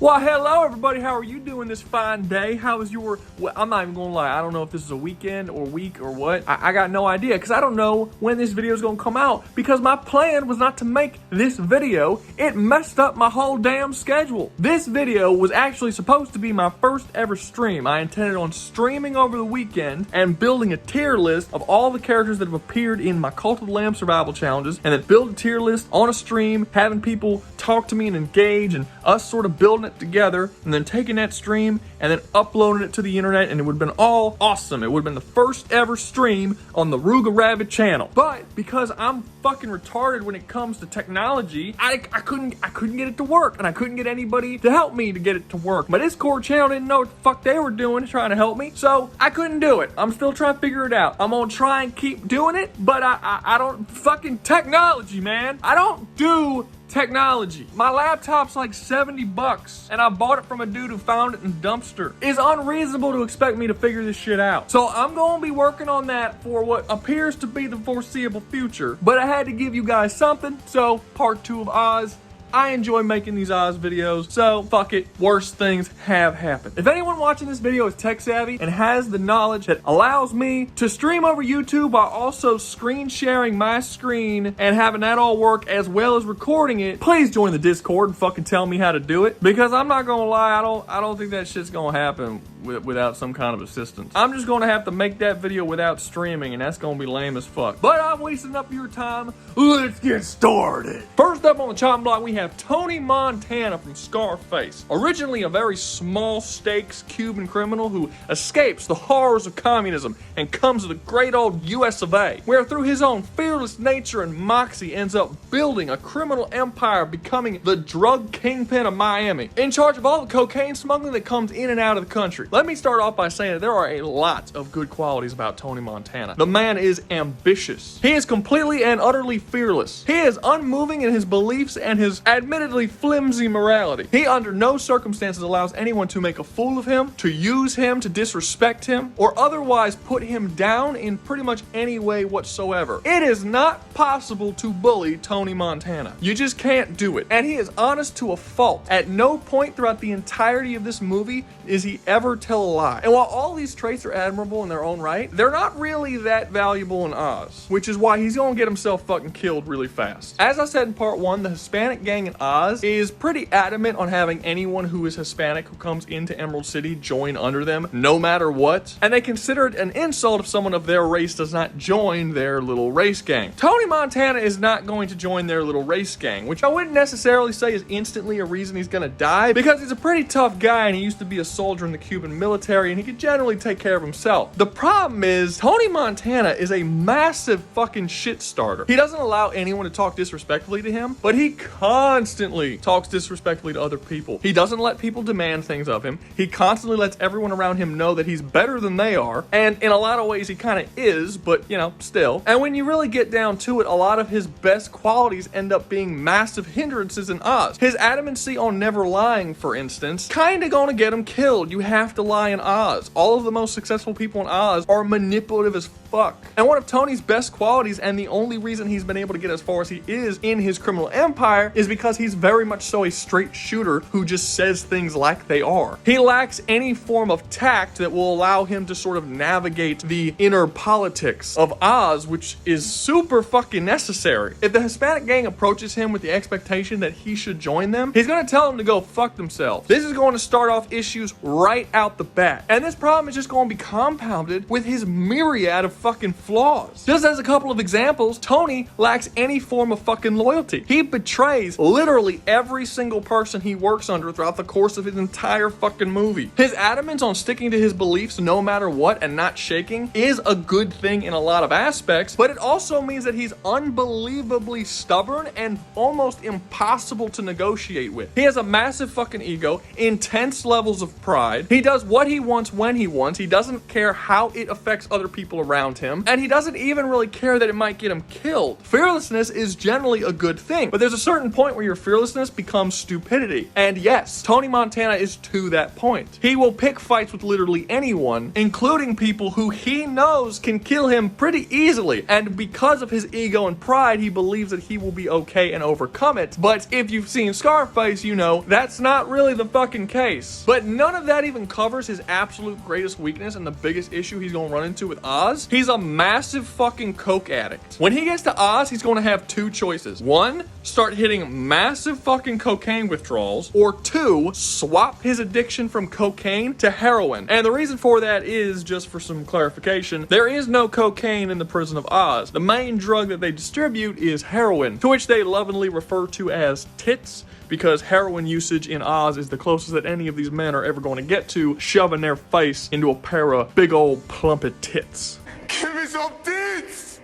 Well, hello everybody, how are you doing this fine day? How is your, well, I'm not even gonna lie, I don't know if this is a weekend or week or what. I got no idea, because I don't know when this video is gonna come out, because my plan was not to make this video. It messed up my whole damn schedule. This video was actually supposed to be my first ever stream. I intended on streaming over the weekend and building a tier list of all the characters that have appeared in my Cult of the Lamb survival challenges, and then build a tier list on a stream, having people talk to me and engage, and us sort of building it together, and then taking that stream and then uploading it to the internet, and it would have been all awesome. It would have been the first ever stream on the Rouga Rabid channel. But because I'm fucking retarded when it comes to technology, I couldn't get it to work, and I couldn't get anybody to help me to get it to work. My Discord channel didn't know what the fuck they were doing trying to help me, so I couldn't do it. I'm still trying to figure it out. I'm gonna try and keep doing it, but I don't fucking technology, man. I don't do technology. My laptop's like 70 bucks, and I bought it from a dude who found it in a dumpster. It's unreasonable to expect me to figure this shit out. So I'm gonna be working on that for what appears to be the foreseeable future, but I had to give you guys something, so part 2 of Oz. I enjoy making these Oz videos, so fuck it, worse things have happened. If anyone watching this video is tech savvy and has the knowledge that allows me to stream over YouTube while also screen sharing my screen and having that all work as well as recording it, please join the Discord and fucking tell me how to do it, because I'm not gonna lie, I don't think that shit's gonna happen without some kind of assistance. I'm just gonna have to make that video without streaming, and that's gonna be lame as fuck. But I'm wasting up your time. Let's get started. First up on the chopping block, we have Tony Montana from Scarface. Originally a very small stakes Cuban criminal who escapes the horrors of communism and comes to the great old US of A, where through his own fearless nature and moxie ends up building a criminal empire, becoming the drug kingpin of Miami, in charge of all the cocaine smuggling that comes in and out of the country. Let me start off by saying that there are a lot of good qualities about Tony Montana. The man is ambitious. He is completely and utterly fearless. He is unmoving in his beliefs and his admittedly flimsy morality. He under no circumstances allows anyone to make a fool of him, to use him, to disrespect him, or otherwise put him down in pretty much any way whatsoever. It is not possible to bully Tony Montana. You just can't do it. And he is honest to a fault. At no point throughout the entirety of this movie is he ever tell a lie. And while all these traits are admirable in their own right, they're not really that valuable in Oz, which is why he's gonna get himself fucking killed really fast. As I said in part 1, the Hispanic gang in Oz is pretty adamant on having anyone who is Hispanic who comes into Emerald City join under them, no matter what. And they consider it an insult if someone of their race does not join their little race gang. Tony Montana is not going to join their little race gang, which I wouldn't necessarily say is instantly a reason he's gonna die, because he's a pretty tough guy and he used to be a soldier in the Cuban military and he could generally take care of himself. The problem is, Tony Montana is a massive fucking shit starter. He doesn't allow anyone to talk disrespectfully to him, but he constantly talks disrespectfully to other people. He doesn't let people demand things of him. He constantly lets everyone around him know that he's better than they are, and in a lot of ways he kind of is, but you know, still. And when you really get down to it, a lot of his best qualities end up being massive hindrances in Oz. His adamancy on never lying, for instance, kind of gonna get him killed. You have to lie in Oz. All of the most successful people in Oz are manipulative as fuck. And one of Tony's best qualities, and the only reason he's been able to get as far as he is in his criminal empire, is because he's very much so a straight shooter who just says things like they are. He lacks any form of tact that will allow him to sort of navigate the inner politics of Oz, which is super fucking necessary. If the Hispanic gang approaches him with the expectation that he should join them, he's gonna tell them to go fuck themselves. This is going to start off issues right out the bat. And this problem is just going to be compounded with his myriad of fucking flaws. Just as a couple of examples, Tony lacks any form of fucking loyalty. He betrays literally every single person he works under throughout the course of his entire fucking movie. His adamance on sticking to his beliefs no matter what and not shaking is a good thing in a lot of aspects, but it also means that he's unbelievably stubborn and almost impossible to negotiate with. He has a massive fucking ego, intense levels of pride. He does what he wants when he wants. He doesn't care how it affects other people around around him, and he doesn't even really care that it might get him killed. Fearlessness is generally a good thing, but there's a certain point where your fearlessness becomes stupidity. And yes, Tony Montana is to that point. He will pick fights with literally anyone, including people who he knows can kill him pretty easily. And because of his ego and pride, he believes that he will be okay and overcome it. But if you've seen Scarface, you know that's not really the fucking case. But none of that even covers his absolute greatest weakness and the biggest issue he's gonna run into with Oz. He's a massive fucking coke addict. When he gets to Oz, he's gonna have two choices. One, start hitting massive fucking cocaine withdrawals, or two, swap his addiction from cocaine to heroin. And the reason for that is, just for some clarification, there is no cocaine in the prison of Oz. The main drug that they distribute is heroin, to which they lovingly refer to as tits, because heroin usage in Oz is the closest that any of these men are ever going to get to shoving their face into a pair of big old plumped tits. Give me some tits!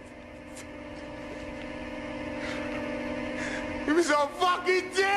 Give me some fucking tits!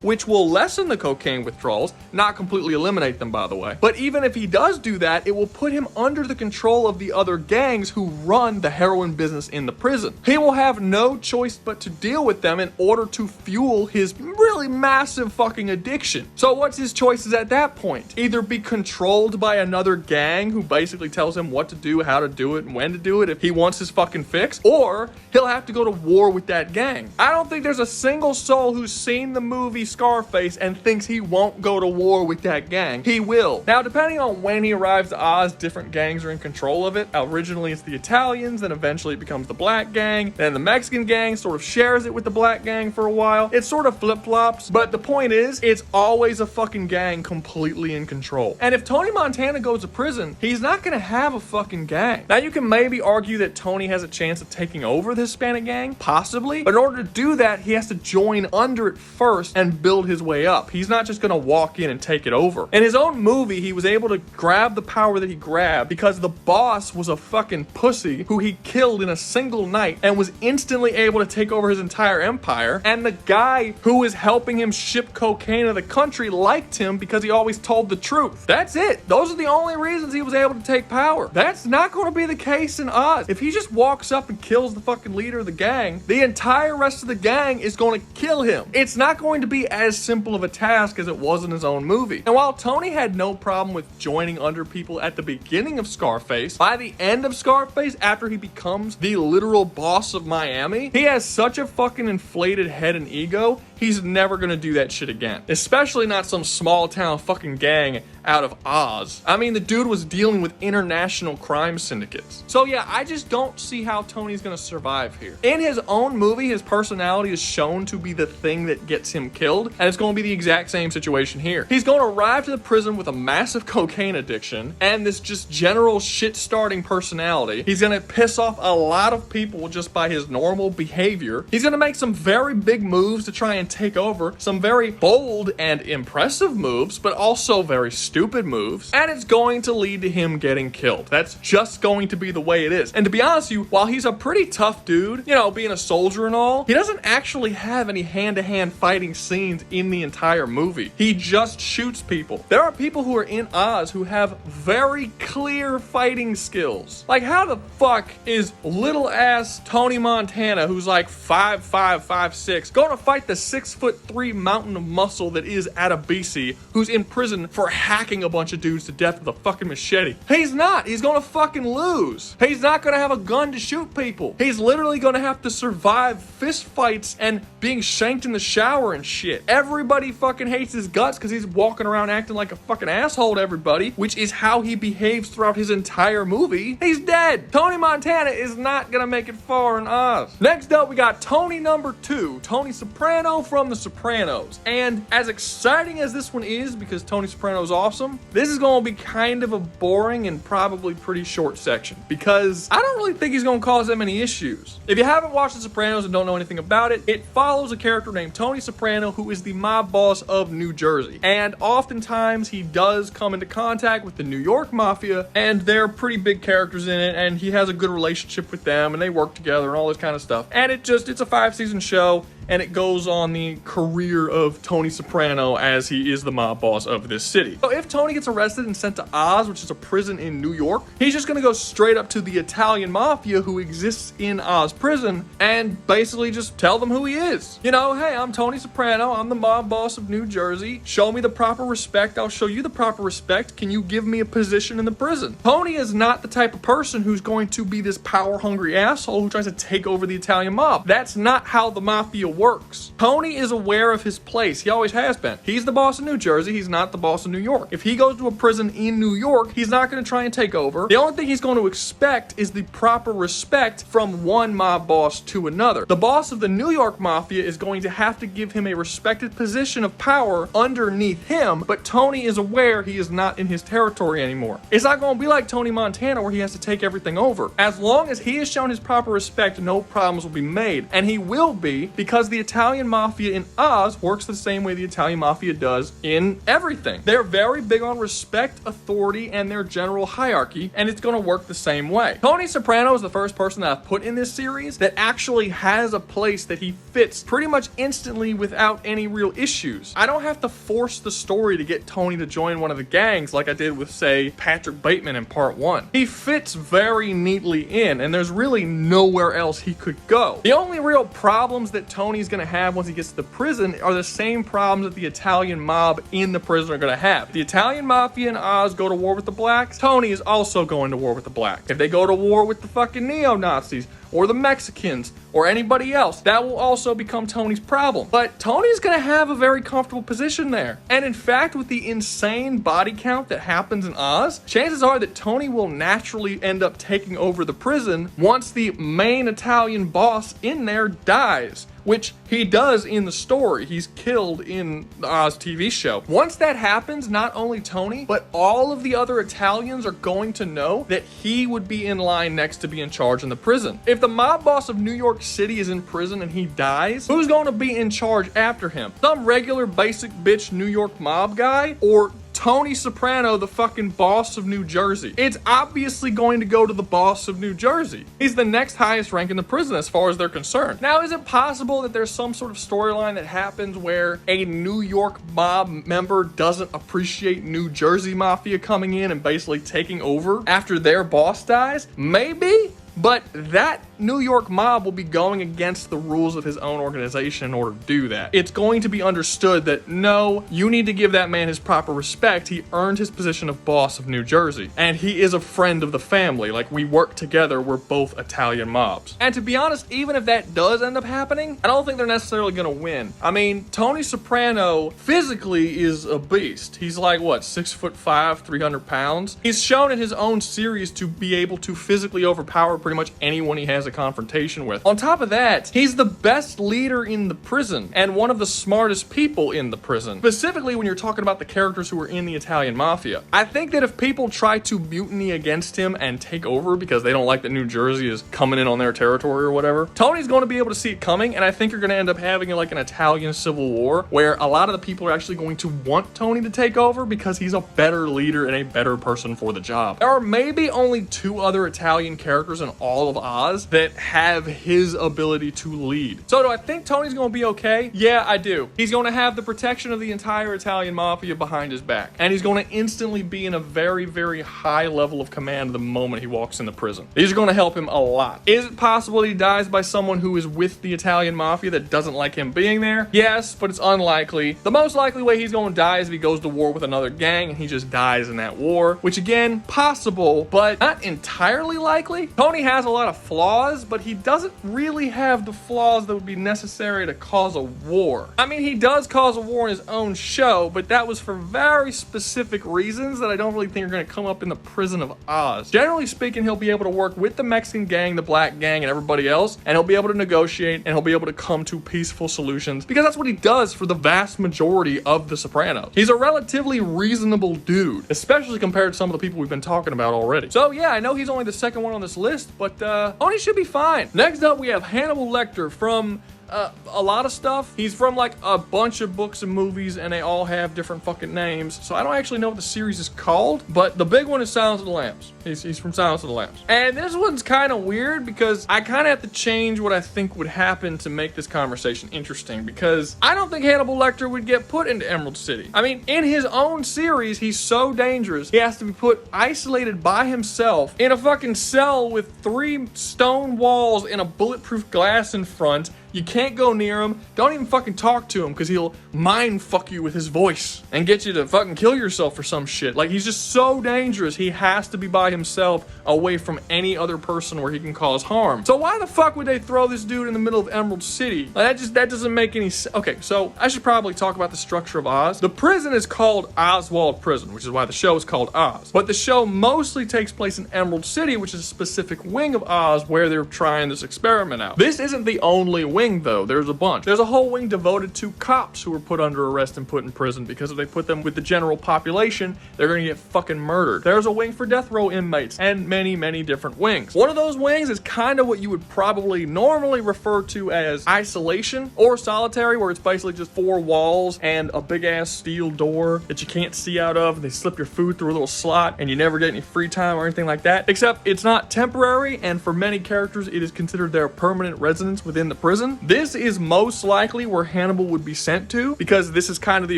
Which will lessen the cocaine withdrawals, not completely eliminate them, by the way. But even if he does do that, it will put him under the control of the other gangs who run the heroin business in the prison. He will have no choice but to deal with them in order to fuel his really massive fucking addiction. So what's his choices at that point? Either be controlled by another gang who basically tells him what to do, how to do it, and when to do it if he wants his fucking fix, or he'll have to go to war with that gang. I don't think there's a single soul who's seen the movie Scarface and thinks he won't go to war with that gang. He will. Now, depending on when he arrives to Oz, different gangs are in control of it. Originally, it's the Italians, then eventually it becomes the black gang, then the Mexican gang sort of shares it with the black gang for a while. It sort of flip-flops, but the point is, it's always a fucking gang completely in control. And if Tony Montana goes to prison, he's not gonna have a fucking gang. Now, you can maybe argue that Tony has a chance of taking over the Hispanic gang, possibly, but in order to do that, he has to join under it first and build his way up. He's not just gonna walk in and take it over. In his own movie, he was able to grab the power that he grabbed because the boss was a fucking pussy who he killed in a single night and was instantly able to take over his entire empire. And the guy who was helping him ship cocaine to the country liked him because he always told the truth. That's it. Those are the only reasons he was able to take power. That's not going to be the case in Oz. If he just walks up and kills the fucking leader of the gang, the entire rest of the gang is going to kill him. It's not going to be as simple of a task as it was in his own movie. And while Tony had no problem with joining under people at the beginning of Scarface, by the end of Scarface, after he becomes the literal boss of Miami, he has such a fucking inflated head and ego, he's never gonna do that shit again. Especially not some small town fucking gang out of Oz. I mean, the dude was dealing with international crime syndicates. So yeah, I just don't see how Tony's gonna survive here. In his own movie, his personality is shown to be the thing that gets him killed, and it's gonna be the exact same situation here. He's gonna arrive to the prison with a massive cocaine addiction and this just general shit-starting personality. He's gonna piss off a lot of people just by his normal behavior. He's gonna make some very big moves to try and take over, some very bold and impressive moves, but also very stupid moves, and it's going to lead to him getting killed. That's just going to be the way it is. And to be honest with you, while he's a pretty tough dude, you know, being a soldier and all, he doesn't actually have any hand-to-hand fighting scenes in the entire movie. He just shoots people. There are people who are in Oz who have very clear fighting skills. Like, how the fuck is little ass Tony Montana, who's like 5'5", 5'6", gonna fight the 6'3" mountain of muscle that is Adebisi, who's in prison for hacking a bunch of dudes to death with a fucking machete? He's not. He's gonna fucking lose. He's not gonna have a gun to shoot people. He's literally gonna have to survive fist fights and being shanked in the shower and shit. Everybody fucking hates his guts because he's walking around acting like a fucking asshole to everybody, which is how he behaves throughout his entire movie. He's dead. Tony Montana is not gonna make it far in Oz. Next up, we got Tony number 2, Tony Soprano from The Sopranos. And as exciting as this one is, because Tony Soprano is awesome, this is gonna be kind of a boring and probably pretty short section, because I don't really think he's gonna cause that many issues. If you haven't watched The Sopranos and don't know anything about it, it follows a character named Tony Soprano, who is the mob boss of New Jersey. And oftentimes he does come into contact with the New York Mafia, and they're pretty big characters in it, and he has a good relationship with them, and they work together and all this kind of stuff. And it's a 5-season show, and it goes on the career of Tony Soprano as he is the mob boss of this city. So if Tony gets arrested and sent to Oz, which is a prison in New York, he's just gonna go straight up to the Italian mafia who exists in Oz prison and basically just tell them who he is. You know, hey, I'm Tony Soprano, I'm the mob boss of New Jersey. Show me the proper respect, I'll show you the proper respect. Can you give me a position in the prison? Tony is not the type of person who's going to be this power-hungry asshole who tries to take over the Italian mob. That's not how the mafia works. Tony is aware of his place. He always has been. He's the boss of New Jersey. He's not the boss of New York. If he goes to a prison in New York, he's not going to try and take over. The only thing he's going to expect is the proper respect from one mob boss to another. The boss of the New York mafia is going to have to give him a respected position of power underneath him, but Tony is aware he is not in his territory anymore. It's not going to be like Tony Montana where he has to take everything over. As long as he has shown his proper respect, no problems will be made. And he will be, because the Italian mafia in Oz works the same way the Italian mafia does in everything. They're very big on respect, authority, and their general hierarchy, and it's going to work the same way. Tony Soprano is the first person that I've put in this series that actually has a place that he fits pretty much instantly without any real issues. I don't have to force the story to get Tony to join one of the gangs like I did with, say, Patrick Bateman in part 1. He fits very neatly in, and there's really nowhere else he could go. The only real problems that Tony's gonna have once he gets to the prison are the same problems that the Italian mob in the prison are gonna have. The Italian mafia in Oz go to war with the blacks. Tony is also going to war with the blacks. If they go to war with the fucking neo-Nazis, or the Mexicans, or anybody else, that will also become Tony's problem. But Tony's gonna have a very comfortable position there. And in fact, with the insane body count that happens in Oz, chances are that Tony will naturally end up taking over the prison once the main Italian boss in there dies, which he does in the story. He's killed in the Oz TV show. Once that happens, not only Tony, but all of the other Italians are going to know that he would be in line next to be in charge in the prison. If the mob boss of New York City is in prison and he dies, who's going to be in charge after him? Some regular basic bitch New York mob guy, or Tony Soprano, the fucking boss of New Jersey? It's obviously going to go to the boss of New Jersey. He's the next highest rank in the prison as far as they're concerned. Now, is it possible that there's some sort of storyline that happens where a New York mob member doesn't appreciate New Jersey mafia coming in and basically taking over after their boss dies? Maybe. But that New York mob will be going against the rules of his own organization in order to do that. It's going to be understood that, no, you need to give that man his proper respect. He earned his position of boss of New Jersey. And he is a friend of the family. Like, we work together, we're both Italian mobs. And to be honest, even if that does end up happening, I don't think they're necessarily gonna win. I mean, Tony Soprano physically is a beast. He's like, what, 6'5", 300 pounds? He's shown in his own series to be able to physically overpower pretty much anyone he has a confrontation with. On top of that, he's the best leader in the prison and one of the smartest people in the prison, specifically when you're talking about the characters who are in the Italian mafia. I think that if people try to mutiny against him and take over because they don't like that New Jersey is coming in on their territory or whatever, Tony's going to be able to see it coming, and I think you're going to end up having like an Italian civil war where a lot of the people are actually going to want Tony to take over because he's a better leader and a better person for the job. There are maybe only 2 other Italian characters in all of Oz that have his ability to lead. So do I think Tony's gonna be okay? Yeah, I do. He's gonna have the protection of the entire Italian mafia behind his back, and he's gonna instantly be in a very, very high level of command the moment he walks in the prison. These are gonna help him a lot. Is it possible he dies by someone who is with the Italian mafia that doesn't like him being there? Yes, but it's unlikely. The most likely way he's gonna die is if he goes to war with another gang and he just dies in that war, which again, possible, but not entirely likely. Tony has a lot of flaws, but he doesn't really have the flaws that would be necessary to cause a war. I mean, he does cause a war in his own show, but that was for very specific reasons that I don't really think are going to come up in the prison of Oz. Generally speaking, he'll be able to work with the Mexican gang, the black gang, and everybody else, and he'll be able to negotiate, and he'll be able to come to peaceful solutions, because that's what he does for the vast majority of The Sopranos. He's a relatively reasonable dude, especially compared to some of the people we've been talking about already. So yeah, I know he's only the second one on this list, but Tony should be fine. Next up, we have Hannibal Lecter from a lot of stuff. He's from like a bunch of books and movies, and they all have different fucking names. So I don't actually know what the series is called, but the big one is Silence of the Lambs. He's from Silence of the Lambs. And this one's kind of weird because I kind of have to change what I think would happen to make this conversation interesting, because I don't think Hannibal Lecter would get put into Emerald City. I mean, in his own series, he's so dangerous, he has to be put isolated by himself in a fucking cell with 3 stone walls and a bulletproof glass in front. You can't go near him. Don't even fucking talk to him, because he'll mind fuck you with his voice and get you to fucking kill yourself or some shit. Like, he's just so dangerous. He has to be by himself, away from any other person where he can cause harm. So why the fuck would they throw this dude in the middle of Emerald City? Like, that doesn't make any sense. Okay, so I should probably talk about the structure of Oz. The prison is called Oswald Prison, which is why the show is called Oz. But the show mostly takes place in Emerald City, which is a specific wing of Oz where they're trying this experiment out. This isn't the only wing, though. There's a bunch. There's a whole wing devoted to cops who were put under arrest and put in prison, because if they put them with the general population, they're gonna get fucking murdered. There's a wing for death row inmates, and many, many different wings. One of those wings is kind of what you would probably normally refer to as isolation or solitary, where it's basically just 4 walls and a big ass steel door that you can't see out of, and they slip your food through a little slot and you never get any free time or anything like that. Except it's not temporary, and for many characters it is considered their permanent residence within the prison. This is most likely where Hannibal would be sent to, because this is kind of the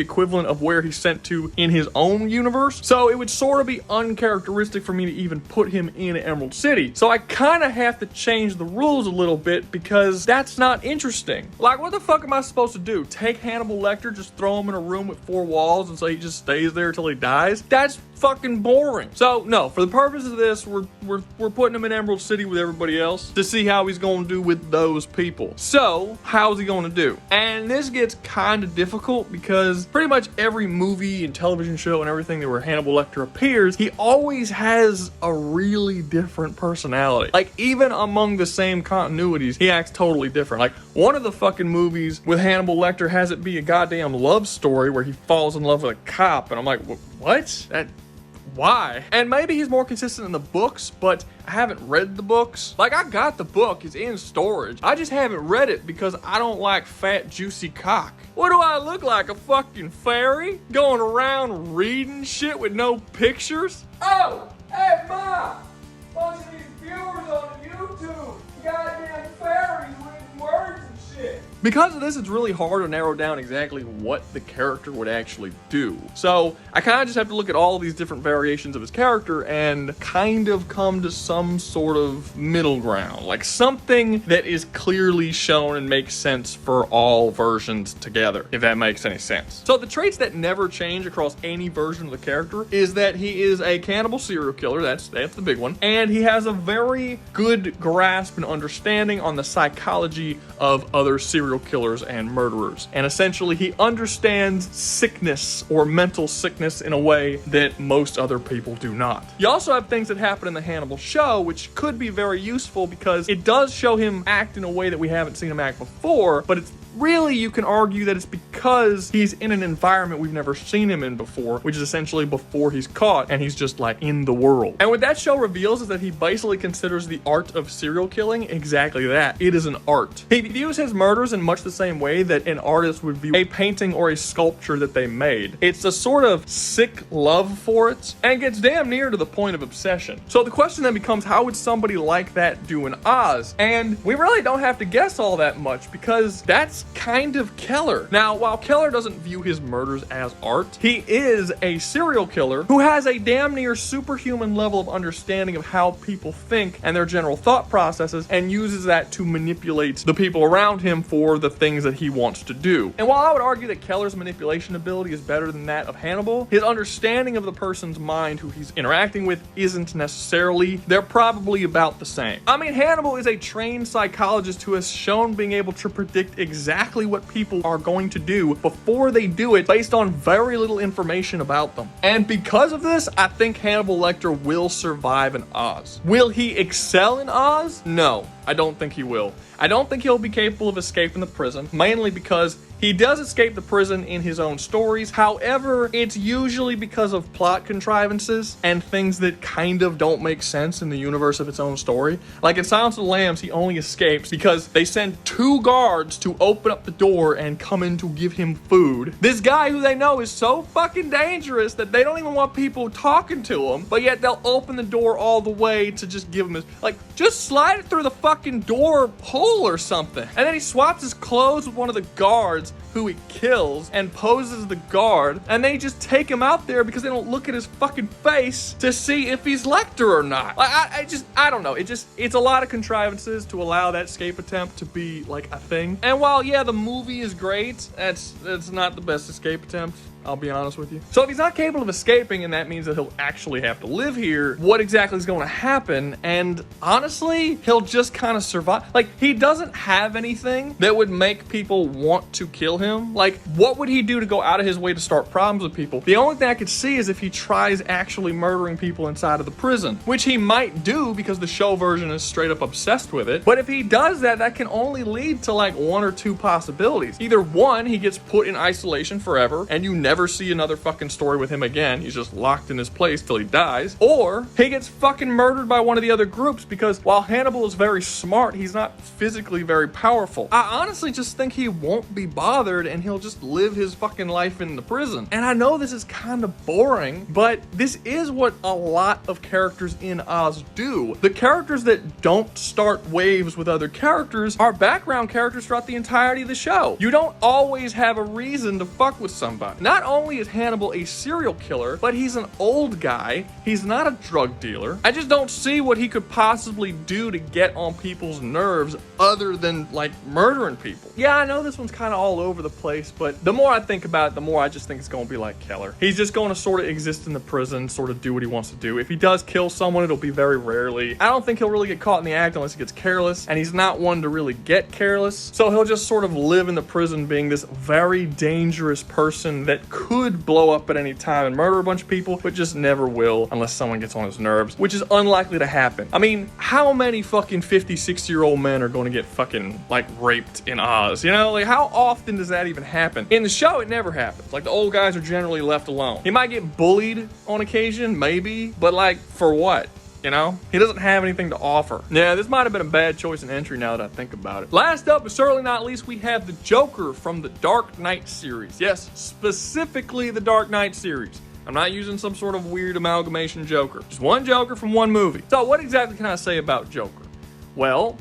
equivalent of where he's sent to in his own universe. So it would sort of be uncharacteristic for me to even put him in Emerald City. So I kind of have to change the rules a little bit, because that's not interesting. Like, what the fuck am I supposed to do? Take Hannibal Lecter, just throw him in a room with 4 walls and so he just stays there till he dies? That's fucking boring. So no, for the purpose of this, we're putting him in Emerald City with everybody else to see how he's going to do with those people. So how's he going to do? And this gets kind of difficult, because pretty much every movie and television show and everything where Hannibal Lecter appears, he always has a really different personality. Like, even among the same continuities, he acts totally different. Like, one of the fucking movies with Hannibal Lecter has it be a goddamn love story where he falls in love with a cop, and I'm like, what? Why? And maybe he's more consistent in the books, but I haven't read the books. Like, I got the book, it's in storage. I just haven't read it because I don't like fat, juicy cock. What do I look like, a fucking fairy? Going around reading shit with no pictures? Oh, hey, Ma! Bunch of these viewers on YouTube, goddamn fairies reading words and shit. Because of this, it's really hard to narrow down exactly what the character would actually do. So I kind of just have to look at all of these different variations of his character and kind of come to some sort of middle ground, like something that is clearly shown and makes sense for all versions together, if that makes any sense. So the traits that never change across any version of the character is that he is a cannibal serial killer, that's the big one, and he has a very good grasp and understanding on the psychology of other serial killers and murderers. And essentially, he understands sickness or mental sickness in a way that most other people do not. You also have things that happen in the Hannibal show, which could be very useful because it does show him act in a way that we haven't seen him act before, but it's really, you can argue that it's because he's in an environment we've never seen him in before, which is essentially before he's caught and he's just like in the world. And what that show reveals is that he basically considers the art of serial killing exactly that. It is an art. He views his murders in much the same way that an artist would view a painting or a sculpture that they made. It's a sort of sick love for it and gets damn near to the point of obsession. So the question then becomes, how would somebody like that do in Oz? And we really don't have to guess all that much because that's kind of Keller. Now, while Keller doesn't view his murders as art, he is a serial killer who has a damn near superhuman level of understanding of how people think and their general thought processes, and uses that to manipulate the people around him for the things that he wants to do. And while I would argue that Keller's manipulation ability is better than that of Hannibal, his understanding of the person's mind who he's interacting with isn't necessarily. They're probably about the same. I mean, Hannibal is a trained psychologist who has shown being able to predict exactly what people are going to do before they do it based on very little information about them. And because of this, I think Hannibal Lecter will survive in Oz. Will he excel in Oz? No, I don't think he will. I don't think he'll be capable of escaping the prison, mainly because He does escape the prison in his own stories. However, it's usually because of plot contrivances and things that kind of don't make sense in the universe of its own story. Like in Silence of the Lambs, he only escapes because they send 2 guards to open up the door and come in to give him food. This guy who they know is so fucking dangerous that they don't even want people talking to him, but yet they'll open the door all the way to just give him his, like, just slide it through the fucking door hole or something. And then he swaps his clothes with one of the guards who he kills and poses the guard, and they just take him out there because they don't look at his fucking face to see if he's Lecter or not. Like, I don't know. It's a lot of contrivances to allow that escape attempt to be like a thing. And while, yeah, the movie is great, that's not the best escape attempt. I'll be honest with you. So if he's not capable of escaping, and that means that he'll actually have to live here, what exactly is going to happen? And honestly, he'll just kind of survive. Like, he doesn't have anything that would make people want to kill him. Like, what would he do to go out of his way to start problems with people? The only thing I could see is if he tries actually murdering people inside of the prison, which he might do because the show version is straight up obsessed with it. But if he does that, that can only lead to like 1 or 2 possibilities. Either 1, he gets put in isolation forever, and you never see another fucking story with him again. He's just locked in his place till he dies. Or he gets fucking murdered by one of the other groups because while Hannibal is very smart, he's not physically very powerful. I honestly just think he won't be bothered and he'll just live his fucking life in the prison. And I know this is kind of boring, but this is what a lot of characters in Oz do. The characters that don't start waves with other characters are background characters throughout the entirety of the show. You don't always have a reason to fuck with somebody. Not only is Hannibal a serial killer, but he's an old guy. He's not a drug dealer. I just don't see what he could possibly do to get on people's nerves other than like murdering people. Yeah, I know this one's kind of all over the place, but the more I think about it, the more I just think it's going to be like Keller. He's just going to sort of exist in the prison, sort of do what he wants to do. If he does kill someone, it'll be very rarely. I don't think he'll really get caught in the act unless he gets careless, and he's not one to really get careless. So he'll just sort of live in the prison being this very dangerous person that could blow up at any time and murder a bunch of people, but just never will unless someone gets on his nerves, which is unlikely to happen. I mean, how many fucking 50, 60-year-old men are going to get fucking like raped in Oz? You know, like how often does that even happen? In the show, it never happens. Like the old guys are generally left alone. He might get bullied on occasion, maybe, but like for what? You know, he doesn't have anything to offer. Yeah, this might have been a bad choice in entry now that I think about it. Last up, but certainly not least, we have the Joker from the Dark Knight series. Yes, specifically the Dark Knight series. I'm not using some sort of weird amalgamation Joker. Just one Joker from one movie. So what exactly can I say about Joker? Well,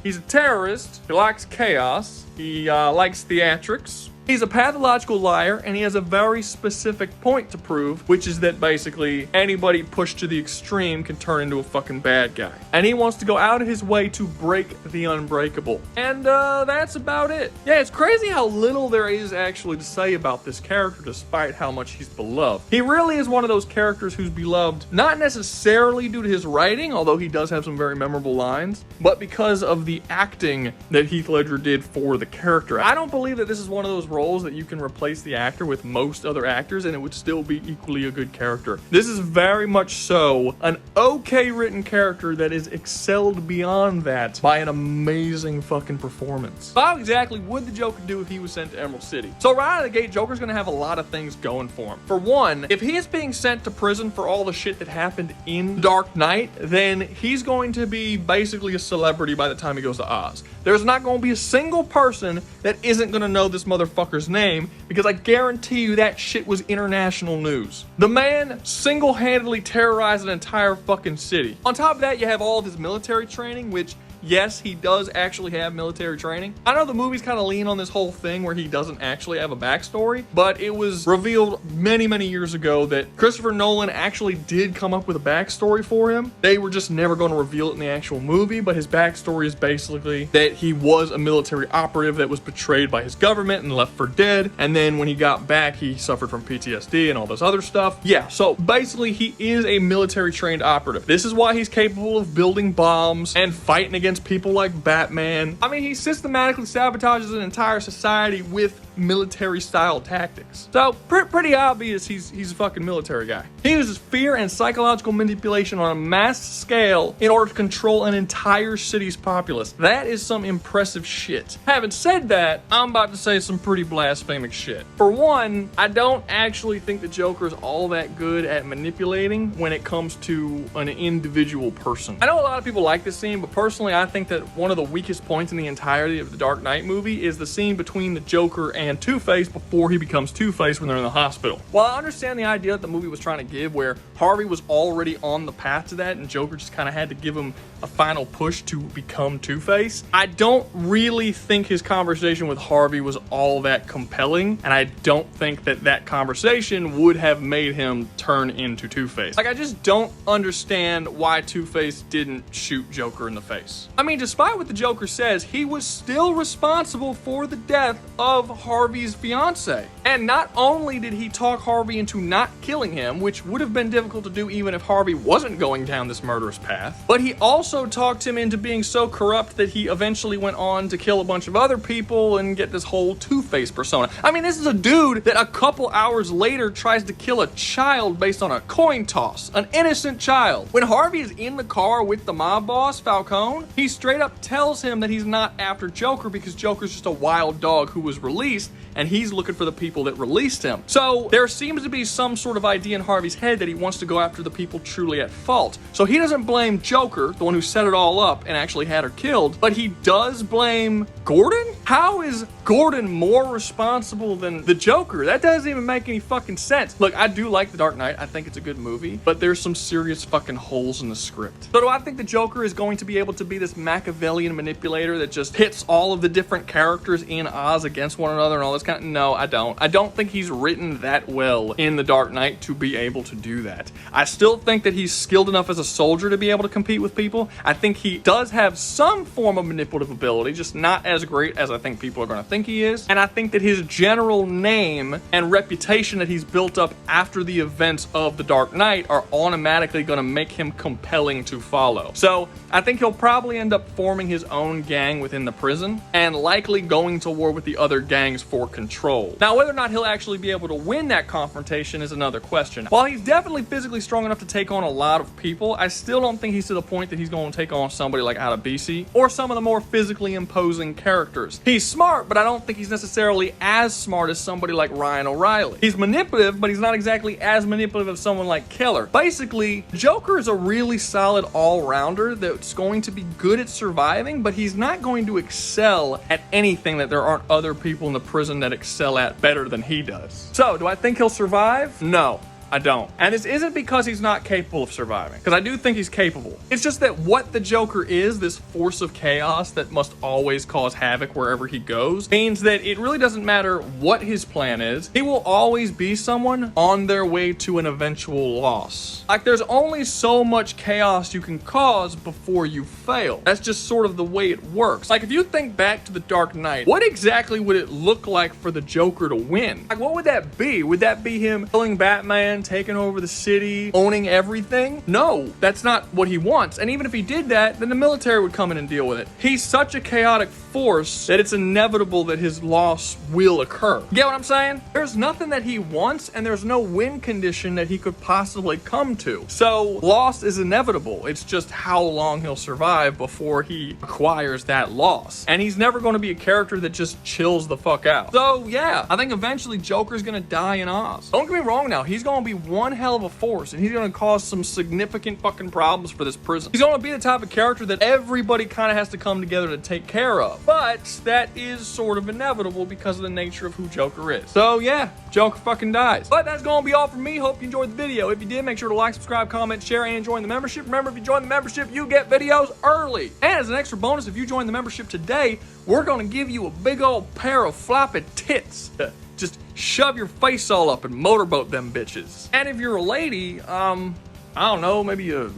he's a terrorist. He likes chaos. He likes theatrics. He's a pathological liar, and he has a very specific point to prove, which is that basically anybody pushed to the extreme can turn into a fucking bad guy. And he wants to go out of his way to break the unbreakable. And that's about it. Yeah, it's crazy how little there is actually to say about this character despite how much he's beloved. He really is one of those characters who's beloved not necessarily due to his writing, although he does have some very memorable lines, but because of the acting that Heath Ledger did for the character. I don't believe that this is one of those roles that you can replace the actor with most other actors and it would still be equally a good character. This is very much so an okay written character that is excelled beyond that by an amazing fucking performance. How exactly would the Joker do if he was sent to Emerald City? So right out of the gate, Joker's gonna have a lot of things going for him. For one, if he is being sent to prison for all the shit that happened in Dark Knight, then he's going to be basically a celebrity by the time he goes to Oz. There's not going to be a single person that isn't going to know this motherfucker's name because I guarantee you that shit was international news. The man single-handedly terrorized an entire fucking city. On top of that, you have all of his military training, which yes, he does actually have military training. I know the movies kind of lean on this whole thing where he doesn't actually have a backstory, but it was revealed many, many years ago that Christopher Nolan actually did come up with a backstory for him. They were just never going to reveal it in the actual movie, but his backstory is basically that he was a military operative that was betrayed by his government and left for dead, and then when he got back, he suffered from PTSD and all this other stuff. Yeah, so basically he is a military trained operative. This is why he's capable of building bombs and fighting against people like Batman. I mean, he systematically sabotages an entire society with military style tactics. So pretty obvious he's a fucking military guy. He uses fear and psychological manipulation on a mass scale in order to control an entire city's populace. That is some impressive shit. Having said that, I'm about to say some pretty blasphemous shit. For one, I don't actually think the Joker is all that good at manipulating when it comes to an individual person. I know a lot of people like this scene, but personally I think that one of the weakest points in the entirety of the Dark Knight movie is the scene between the Joker and Two-Face before he becomes Two-Face when they're in the hospital. While I understand the idea that the movie was trying to give where Harvey was already on the path to that and Joker just kind of had to give him a final push to become Two-Face, I don't really think his conversation with Harvey was all that compelling, and I don't think that that conversation would have made him turn into Two-Face. Like, I just don't understand why Two-Face didn't shoot Joker in the face. I mean, despite what the Joker says, he was still responsible for the death of Harvey's fiance. And not only did he talk Harvey into not killing him, which would have been difficult to do even if Harvey wasn't going down this murderous path, but he also talked him into being so corrupt that he eventually went on to kill a bunch of other people and get this whole Two-Face persona. I mean, this is a dude that a couple hours later tries to kill a child based on a coin toss, an innocent child. When Harvey is in the car with the mob boss, Falcone, he straight up tells him that he's not after Joker because Joker's just a wild dog who was released and he's looking for the people that released him. So there seems to be some sort of idea in Harvey's head that he wants to go after the people truly at fault. So he doesn't blame Joker, the one who set it all up and actually had her killed, but he does blame Gordon? How is Gordon more responsible than the Joker? That doesn't even make any fucking sense. Look, I do like The Dark Knight. I think it's a good movie, but there's some serious fucking holes in the script. So do I think the Joker is going to be able to be this Machiavellian manipulator that just hits all of the different characters in Oz against one another and all this kind of... No, I don't. I don't think he's written that well in The Dark Knight to be able to do that. I still think that he's skilled enough as a soldier to be able to compete with people. I think he does have some form of manipulative ability, just not as great as I think people are going to think he is. And I think that his general name and reputation that he's built up after the events of The Dark Knight are automatically going to make him compelling to follow. So I think he'll probably end up forming his own gang within the prison and likely going to war with the other gangs for control. Now, whether or not he'll actually be able to win that confrontation is another question. While he's definitely physically strong enough to take on a lot of people, I still don't think he's to the point that he's going to take on somebody like Adebisi or some of the more physically imposing characters. He's smart, but I don't think he's necessarily as smart as somebody like Ryan O'Reilly. He's manipulative, but he's not exactly as manipulative as someone like Keller. Basically, Joker is a really solid all-rounder that's going to be good at surviving, but he's not going to excel at anything that there aren't other people in the prison that excel at better than he does. So, do I think he'll survive? No. I don't. And this isn't because he's not capable of surviving, because I do think he's capable. It's just that what the Joker is, this force of chaos that must always cause havoc wherever he goes, means that it really doesn't matter what his plan is, he will always be someone on their way to an eventual loss. Like, there's only so much chaos you can cause before you fail. That's just sort of the way it works. Like, if you think back to The Dark Knight, what exactly would it look like for the Joker to win? Like, what would that be? Would that be him killing Batman, taking over the city, owning everything? No, that's not what he wants. And even if he did that, then the military would come in and deal with it. He's such a chaotic force that it's inevitable that his loss will occur. Get what I'm saying? There's nothing that he wants, and there's no win condition that he could possibly come to. So loss is inevitable. It's just how long he'll survive before he acquires that loss. And he's never going to be a character that just chills the fuck out. So yeah, I think eventually Joker's gonna die in Oz. Don't get me wrong now, he's gonna be one hell of a force, and he's gonna cause some significant fucking problems for this prison. He's gonna be the type of character that everybody kind of has to come together to take care of. But that is sort of inevitable because of the nature of who Joker is. So yeah, Joker fucking dies. But that's gonna be all from me. Hope you enjoyed the video. If you did, make sure to like, subscribe, comment, share, and join the membership. Remember, if you join the membership, you get videos early. And as an extra bonus, if you join the membership today, we're gonna give you a big old pair of floppy tits. Just shove your face all up and motorboat them bitches. And if you're a lady, I don't know, maybe a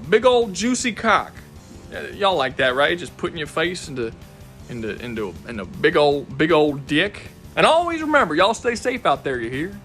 big old juicy cock. Y'all like that, right? Just putting your face into a big old dick. And always remember, y'all stay safe out there, you hear?